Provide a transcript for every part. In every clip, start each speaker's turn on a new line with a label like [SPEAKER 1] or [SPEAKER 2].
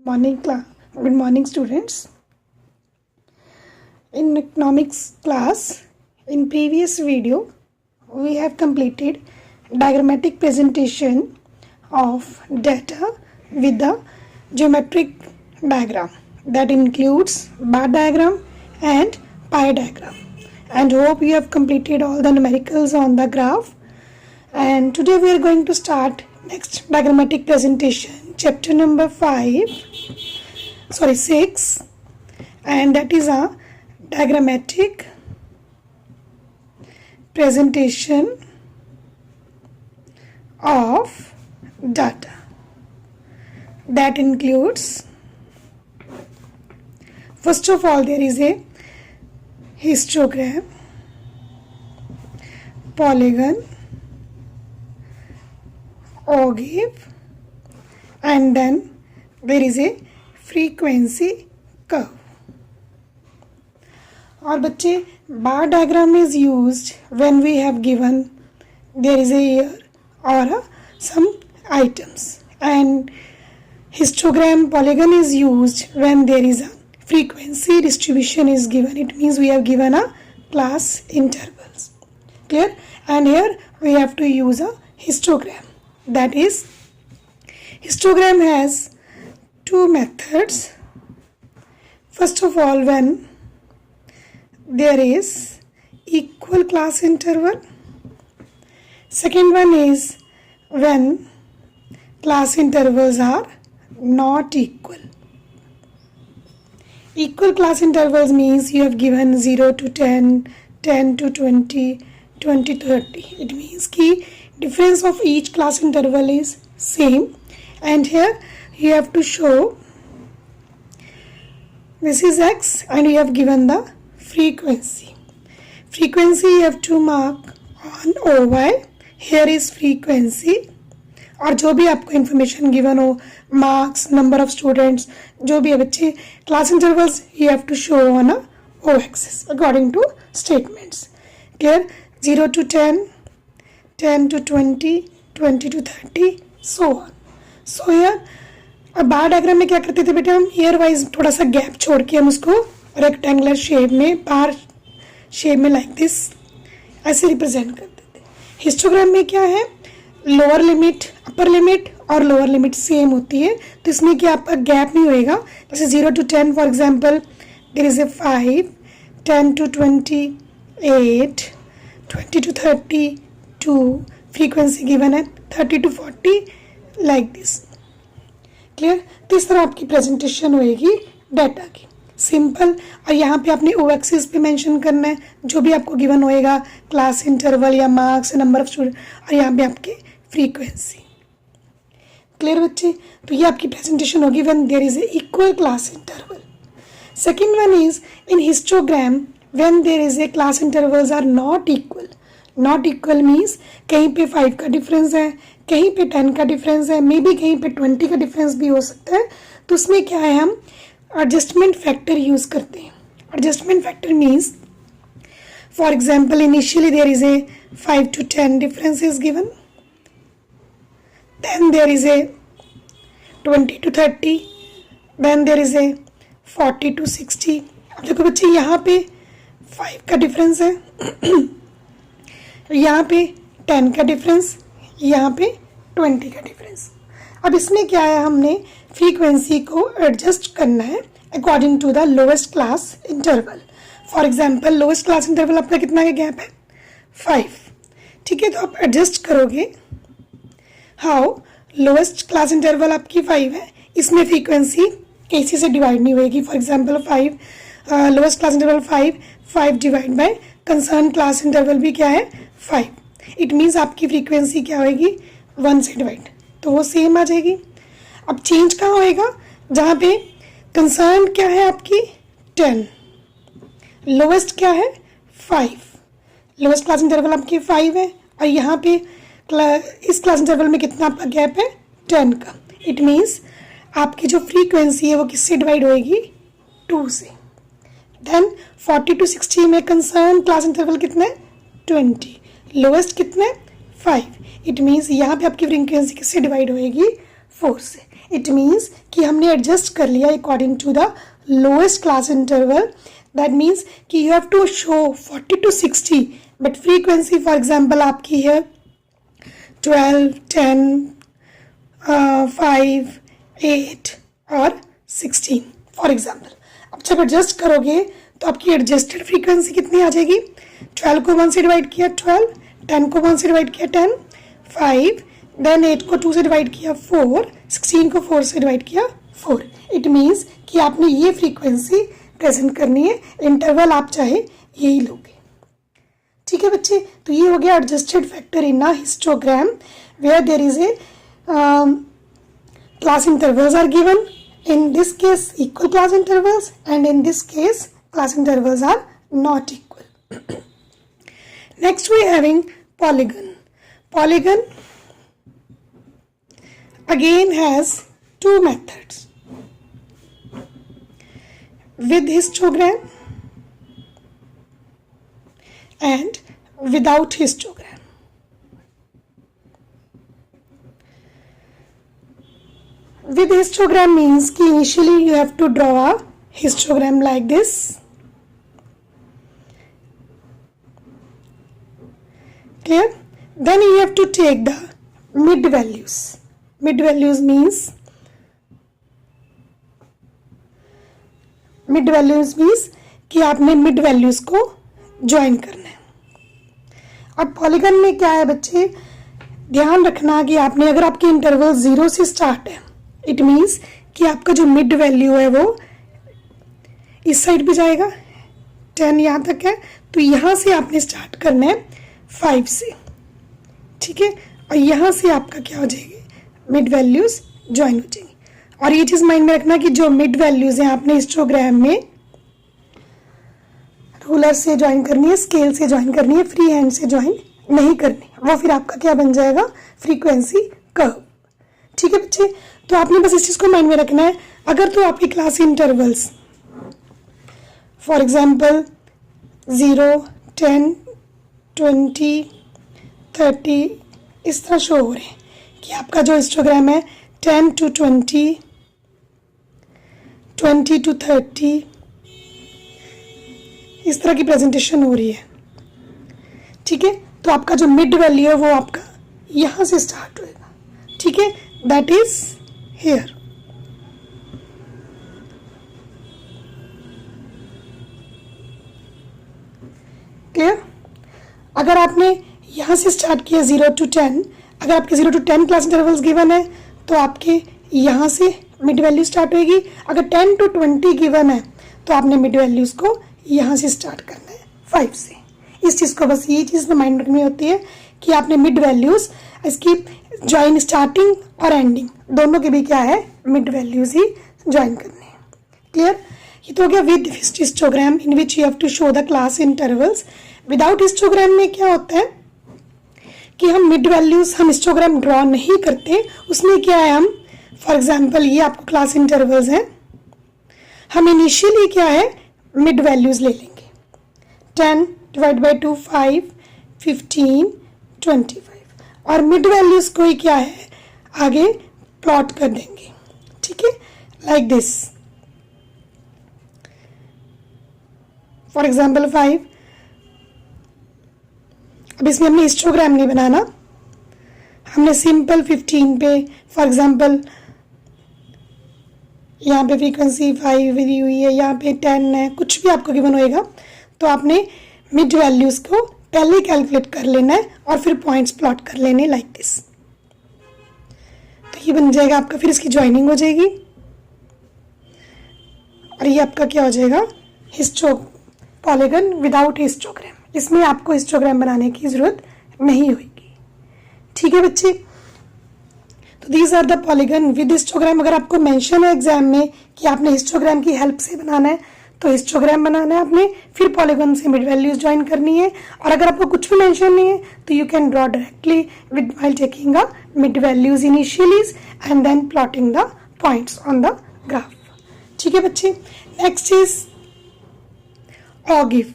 [SPEAKER 1] Good morning, students. In economics class, in previous video, we have completed diagrammatic presentation of data with the geometric diagram that includes bar diagram and pie diagram. And hope you have completed all the numericals on the graph. And today we are going to start next diagrammatic presentation, chapter number 6, and that is a diagrammatic presentation of data that includes, first of all, there is a histogram, polygon, ogive, and then there is a frequency curve. और बच्चे बार diagram is used when we have given there is a year or some items, and histogram polygon is used when there is a frequency distribution is given. It means we have given a class intervals. Clear? And here we have to use a histogram. That is, histogram has two methods. First of all, when there is equal class interval. Second one is when class intervals are not equal. Equal class intervals means you have given 0 to 10, 10 to 20, 20 to 30. It means कि difference of each class interval is same, and here you have to show this is x and you have given the frequency. Frequency you have to mark on OY. Here is frequency, और जो भी आपको information given हो, marks, number of students, जो भी है बच्चे, class intervals you have to show on a O-axis according to statements. Clear? 0 to 10, 10 to 20, 20 to 30, so on. So here अब बार डायग्राम में क्या करते थे बेटे, हम ईयर वाइज थोड़ा सा गैप छोड़ के हम उसको रेक्टेंगुलर शेप में, बार शेप में लाइक दिस ऐसे रिप्रेजेंट करते थे. हिस्टोग्राम में क्या है, लोअर लिमिट, अपर लिमिट और लोअर लिमिट सेम होती है, तो इसमें क्या आपका गैप नहीं होएगा. जैसे 0 to 10 for example there is a 5, 10 to 28, 20 to 32, frequency given है 30 to 40 लाइक दिस. क्लियर? तो इस तरह आपकी प्रेजेंटेशन होएगी डाटा की, सिंपल. और यहाँ पे आपने ओ एक्सिस पे मेंशन करना है जो भी आपको गिवन होएगा, क्लास इंटरवल या मार्क्स, नंबर ऑफ स्टूडेंट, और यहाँ पे आपके फ्रीक्वेंसी. क्लियर बच्चे? तो ये आपकी प्रेजेंटेशन होगी when there is a equal class interval. Second one is in histogram when there is a class intervals are not equal. Not equal means कहीं पे 5 का डिफरेंस है, कहीं पे 10 का डिफरेंस है, मे बी कहीं पे 20 का डिफरेंस भी हो सकता है. तो उसमें क्या है, हम एडजस्टमेंट फैक्टर यूज करते हैं. Adjustment factor means for example initially there is a 5 to 10 difference is given, then there is a 20 to 30, then there is a 40 to 60. अब देखो बच्चे यहाँ पे 5 का डिफरेंस है, यहाँ पे 10 का डिफरेंस, यहाँ पे 20 का डिफरेंस. अब इसमें क्या है, हमने फ्रीक्वेंसी को एडजस्ट करना है according to the lowest class interval. For example lowest class interval आपका कितना का गैप है, 5. ठीक है, तो आप एडजस्ट करोगे. हाउ? लोएस्ट क्लास इंटरवल आपकी 5 है, इसमें फ्रीक्वेंसी किसी से डिवाइड नहीं होगी. For example 5, lowest class interval 5 divide by concern class interval भी क्या है, 5. इट मीन्स आपकी फ्रीक्वेंसी क्या होगी, 1 से डिवाइड, तो वो सेम आ जाएगी. अब चेंज कहाँ होएगा, जहाँ पे कंसर्न क्या है आपकी 10, लोवेस्ट क्या है 5. लोवेस्ट क्लास इंटरवल आपकी 5 है, और यहाँ पे इस क्लास इंटरवल में कितना आपका गैप है, 10 का. इट मीन्स आपकी जो फ्रीक्वेंसी है वो किससे डिवाइड होएगी, 2 से. देन 40 to 60 में कंसर्न क्लास इंटरवल कितना है, 20. लोवेस्ट कितना है, 5. इट मीन्स यहाँ पे आपकी फ्रीक्वेंसी किससे डिवाइड होएगी, 4 से. इट मीन्स कि हमने एडजस्ट कर लिया according to the lowest class interval. That means कि you have to show 40 to 60, but frequency for example आपकी है 12, 10, 5, 8 और 16 फॉर एग्जाम्पल. अब जब एडजस्ट करोगे तो आपकी एडजस्टेड फ्रीक्वेंसी कितनी आ जाएगी? 12 को 1 से डिवाइड किया 12, 10 को 1 से डिवाइड किया 10, 5, देन 8 को 2 से डिवाइड किया 4, 16 को 4 से डिवाइड किया 4. इट मीन्स कि आपने ये फ्रीक्वेंसी प्रेजेंट करनी है, इंटरवल आप चाहे यही लोगे. ठीक है बच्चे, तो ये हो गया adjusted factor in a histogram where there is a class intervals are given. In this case equal class intervals, and in this case class intervals are not equal. Next we are having polygon. Polygon again has two methods, with histogram and without histogram. With histogram means कि initially you have to draw a histogram like this. Clear? Then you have to take the mid values. Mid values means कि आपने mid values को join करना है. अब polygon में क्या है बच्चे, ध्यान रखना कि आपने, अगर आपके इंटरवल 0 से स्टार्ट है, इट मीन्स कि आपका जो मिड वैल्यू है वो इस साइड पे जाएगा, 10 यहाँ तक है, तो यहाँ से आपने स्टार्ट करना है 5 से. ठीक है, और यहाँ से आपका क्या हो जाएगी, मिड वैल्यूज ज्वाइन हो जाएंगी. और ये चीज़ माइंड में रखना कि जो मिड वैल्यूज हैं आपने हिस्टोग्राम में रूलर से ज्वाइन करनी है, स्केल से ज्वाइन करनी है, फ्री हैंड से ज्वाइन नहीं करनी, वो फिर आपका क्या बन जाएगा, फ्रीक्वेंसी कर्व. ठीक है बच्चे, तो आपने बस इस चीज़ को माइंड में रखना है. अगर तो आपकी क्लास इंटरवल्स फॉर एग्जांपल 0, 10, 20, 30 इस तरह शो हो रहे हैं कि आपका जो हिस्टोग्राम है 10 to 20, 20 to 30 इस तरह की प्रेजेंटेशन हो रही है. ठीक है, तो आपका जो मिड वैल्यू है वो आपका यहाँ से स्टार्ट होएगा. ठीक है, दैट इज here. क्लियर? अगर आपने यहाँ से स्टार्ट किया 0 to 10, अगर आपके 0 to 10 क्लास इंटरवल्स गिवन है तो आपके यहाँ से मिड वैल्यू स्टार्ट होएगी. अगर 10 to 20 गिवन है तो आपने मिड वैल्यूज को यहाँ से स्टार्ट करना है 5 से. इस चीज़ को बस ये चीज़ माइंड रखनी होती है कि आपने मिड वैल्यूज इसकी ज्वाइन स्टार्टिंग और एंडिंग दोनों के भी क्या है, मिड वैल्यूज ही ज्वाइन करने हैं. क्लियर? ये तो हो गया with histogram in which you have to show the class intervals. Without histogram में क्या होता है कि हम मिड वैल्यूज हम हिस्टोग्राम ड्रॉ नहीं करते. उसमें क्या है, हम फॉर एग्जांपल ये आपको क्लास इंटरवल्स हैं, हम इनिशियली क्या है मिड वैल्यूज ले लेंगे. 10 डिवाइड बाई 2 5, 15, 25 और मिड वैल्यूज को ही क्या है आगे प्लॉट कर देंगे. ठीक है, लाइक दिस. For example 5. अब इसमें हमने हिस्टोग्राम नहीं बनाना, हमने सिंपल 15 पे फॉर एग्जाम्पल यहाँ पे फ्रीक्वेंसी 5 दी हुई है, यहाँ पे 10 है, कुछ भी आपको गिवन होएगा तो आपने मिड वैल्यूज को पहले कैलकुलेट कर लेना है और फिर पॉइंट्स प्लॉट कर लेने लाइक दिस. तो ये बन जाएगा आपका, फिर इसकी ज्वाइनिंग हो जाएगी और ये आपका क्या हो जाएगा, पॉलीगन विदाउट हिस्टोग्राम. इसमें आपको हिस्टोग्राम बनाने की जरूरत नहीं होगी. ठीक है बच्चे, तो these are the polygon with histogram. अगर आपको मेंशन है एग्जाम में कि आपने हिस्टोग्राम की हेल्प से बनाना है तो हिस्टोग्राम बनाना है आपने, फिर पॉलीगन से मिड वैल्यूज ज्वाइन करनी है. और अगर आपको कुछ भी मेंशन नहीं है तो you can draw directly with while taking a mid values initially and then plotting the points on the graph. ठीक है बच्चे, next is ogive.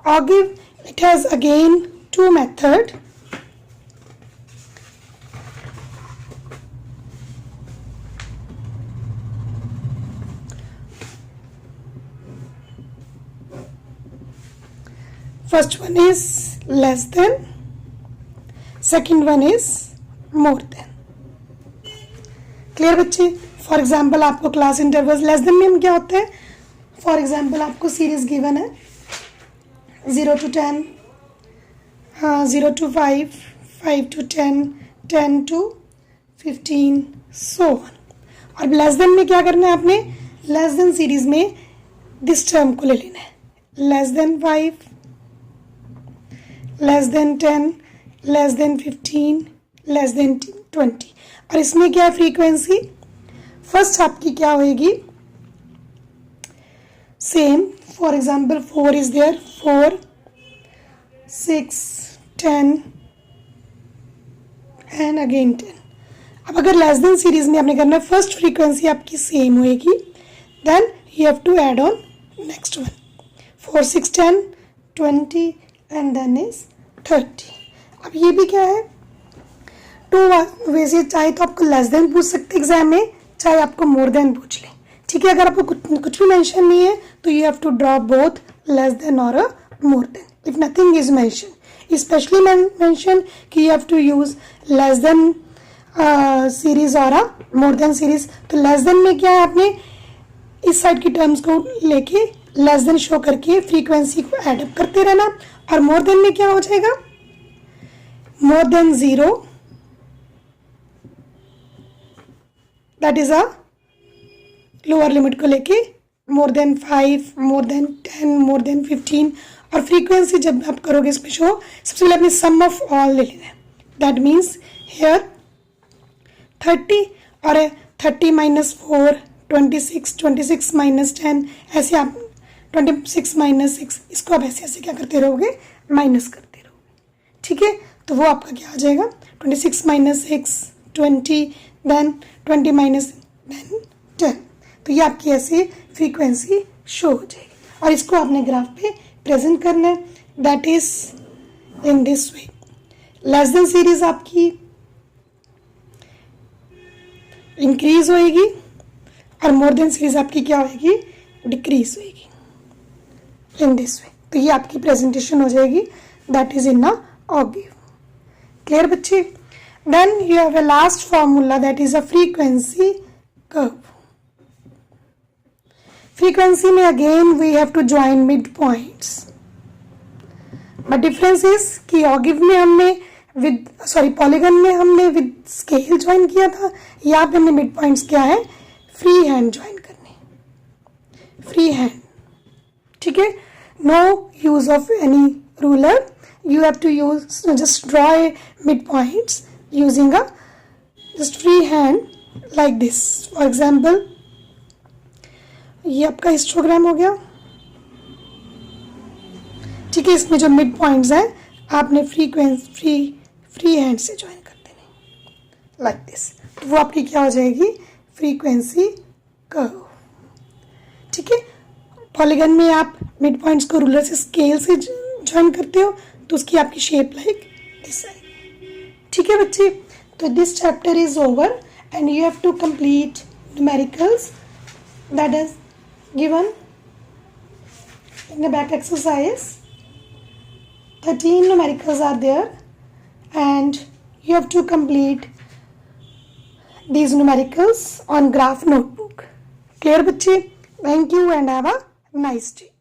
[SPEAKER 1] Ogive, it has again two method. First one is less than, second one is more than. Clear बच्चे? For example आपको class intervals less than में क्या होता है? For example आपको सीरीज गिवन है 0 to 10, 0 to 5, 5 to 10, 10 to 15, so on। और less than में क्या करना है आपने? लेस देन सीरीज में दिस टर्म को ले लेना है, less than 5, less than 10, less than 15, less than 20। और इसमें क्या है फ्रीक्वेंसी? फर्स्ट आपकी क्या होएगी? Same, for example 4 is there, 4, 6, 10 and again 10। अब अगर लेस देन सीरीज में आपने करना है, फर्स्ट फ्रीक्वेंसी आपकी सेम होएगी, then you have to add on next one, 4, 6, 10, 20 and then is 30। अब ये भी क्या है? टू वैसे चाहे तो आपको लेस देन पूछ सकते एग्जाम में, चाहे आपको मोर देन पूछ ले। ठीक है, अगर आपको कुछ भी मेंशन नहीं है तो you have to draw both less than और more than if nothing is mention. Specially mention कि you have to use less than series और मोर देन सीरीज। तो लेस देन में क्या है? आपने इस साइड की टर्म्स को लेके लेस देन शो करके फ्रीक्वेंसी को एडअप करते रहना। और मोर देन में क्या हो जाएगा? More than 0, that is a lower limit को लेके more than 5, more than 10, more than 15। और फ्रीक्वेंसी जब आप करोगे इसमें शो, सबसे पहले अपने सम ऑफ ऑल ले लेना है। दैट मीन्स हेयर 30 और 30 माइनस 4 26, 26 माइनस 10, ऐसे आप 26 माइनस 6, इसको आप ऐसे ऐसे क्या करते रहोगे? माइनस करते रहोगे। ठीक है, तो वो आपका क्या आ जाएगा? 26 माइनस 6 20, देन 20 माइनस देन 10। तो ये आपकी ऐसे फ्रीक्वेंसी शो हो जाएगी और इसको आपने ग्राफ पे प्रेजेंट करना है। That is in this way. Less than series आपकी इंक्रीज होएगी और मोर देन सीरीज आपकी क्या होएगी? डिक्रीज होएगी इन दिस वे। तो ये आपकी प्रेजेंटेशन हो जाएगी। That is in a ogive. Clear बच्चे? Then you have a last formula, that is a frequency curve. Frequency में again we have to join mid points, but difference is कि ogive में हमने पॉलीगन में हमने with scale join किया था, यहाँ पे हमने मिड पॉइंट्स क्या है? फ्री हैंड ज्वाइन करने, फ्री हैंड। ठीक है, no use of any ruler, you have to use just draw a midpoints using a just free hand like this. For example, ये आपका हिस्टोग्राम हो गया। ठीक है, इसमें जो मिड पॉइंट्स हैं आपने फ्री हैंड से ज्वाइन कर देने लाइक दिस। तो वो आपकी क्या हो जाएगी? Frequency curve. ठीक है, पॉलीगन में आप मिड पॉइंट्स को रूलर से स्केल से ज्वाइन करते हो तो उसकी आपकी शेप लाइक दिस आएगी। ठीक है बच्चे, तो this chapter is over and you have to complete numericals that is given in the back exercise. 13 numericals are there and you have to complete these numericals on graph notebook. Clear बच्चे? Thank you and have a nice day.